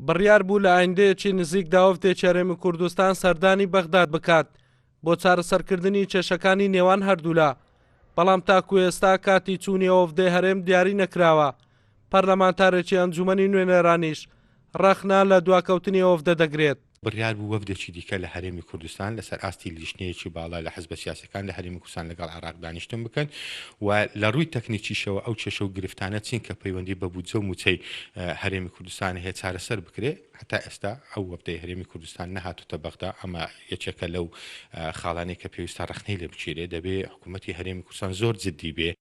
بڕیار بوو لە ئایندەیەکی نزیکدا وەفدێکی هەرێمی کوردستان سەردانی بەغداد بکات بۆ چارەسەرکردنی کێشەکانی نێوان هەردوولا، بەڵام تاکو ئێستا کاتی چوونی وەفدەی هەرێم دیاری نەکراوە. پەرلەمانتارێکی ئەنجومەنی نوێنەرانیش ڕەخنا لە دواکەوتنی وەفدە دەگرێت. بڕیار بوو وەفدێکی دیکە لە هەرێمی کوردستان لەسەر ئاستی لیژنەیەکی باڵا لە حزبە سیاسەکان لە هەرێمی کوردستان لەگەڵ عێراق دانیشتن بکەن و لە ڕووی تەکنیکیشەوە ئەو کێشە و گرفتانە چین کە پەیوەندی بە بودجە و موچەی هەرێمی کوردستان هەیە چارەسەر بکرێ. هەتا ئێستا ئەو وەفدەی هەرێمی کوردستان نەهاتوتە بەغدا، ئەمە یەکێکە لەو خاڵانەی کە پێویستە ڕەخنەی لێ بچێرێ. دەبێ حکوومەتی هەرێمی کوردستان زۆر جددی بێ.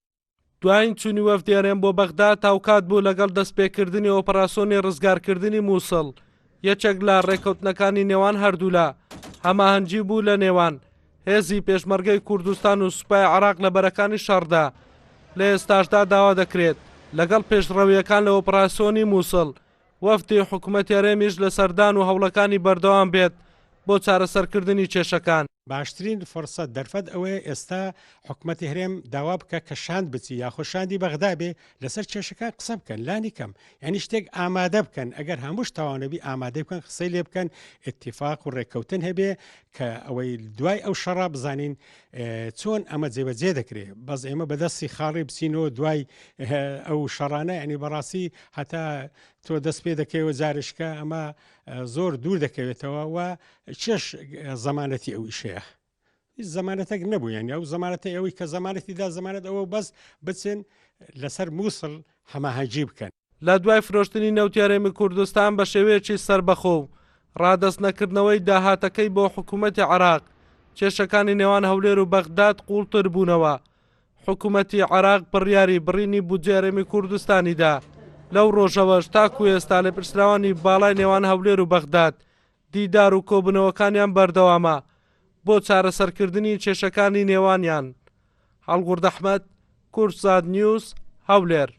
دوایین چوونی وەفدی هەرێم بۆ بەغدا تاوکات بوو لەگەڵ دەستپێکردنی ئۆپەراسیۆنی ڕزگارکردنی مووسڵ، یەکێک لە ڕێکەوتنەکانی نێوان هەردوولا. هەماهەنگی بوو لە نێوان هێزی پێشمەرگەی کوردستان و سوپای عێراق لە بەرەکانی شەڕدا. لە ئێستاشدا داوا دەکرێت لەگەڵ پێشڕەویەکان لە ئۆپەراسیۆنی مووسڵ وەفدی حکوومەتی هەرێمیش لە سەردان و هەوڵەکانی بەردەوام بێت بۆ چارەسەرکردنی کێشەکان. باشترین فرسەت دەرفەت ئەوەیە ئێستا حکوومەتی هەرێم داوا بکە کە شاند بچی یاخۆ شاندی بەغدا بێ لەسەر کێشەکان قسە بکەن، لانی کەم یعنی شتێک ئامادە بکەن. ئەگەر هەمووش تاوانەبی ئامادە بکەن قسەی لێ بکەن، ئێتیفاق و ڕێککەوتن هەبێ کە ئەوەی دوای ئەو شەڕا بزانین چۆن ئەمە جێبەجێ دەکرێت. بەس ئێمە بەدەستی خاڵی بچینەوە دوای ئەو شەڕانە، ینی بەڕاستی هەتا تۆ دەست پێ دەکەوە جارشکە ئەمە زۆر دوور دەکەوێتەوە و چێش زەمانەتی ئەو ئیشەیە زەمانەتێک نەبوو، یعنی ئەو زەمانەتە ئەوەی کە زەمانەتیدا زەمانەت ئەوە بەس بچن لەسەر مووسڵ هەماهەنگی بکەن. لە دوای فرۆشتنی نەوتی هەرێمی کوردستان بە شێوەیەکی سەربەخۆ و ڕادەستنەکردنەوەی داهاتەکەی بۆ حکوومەتی عێراق، کێشەکانی نێوان هەولێر و بەغداد قوڵتر بوونەوە. حکوومەتی عێراق بڕیاری بڕینی بودجێ هەرێمی کوردستانیدا. لەو ڕۆژەوەش تاکو ئێستا لە پرسراوانی باڵای نێوان هەولێر و بەغداد دیدار و کۆبنەوەکانیان بەردەوامە بۆ چارەسەرکردنی کێشەکانی نێوانیان. هەڵگورد ئەحمەد، کورسات نیوز، هەولێر.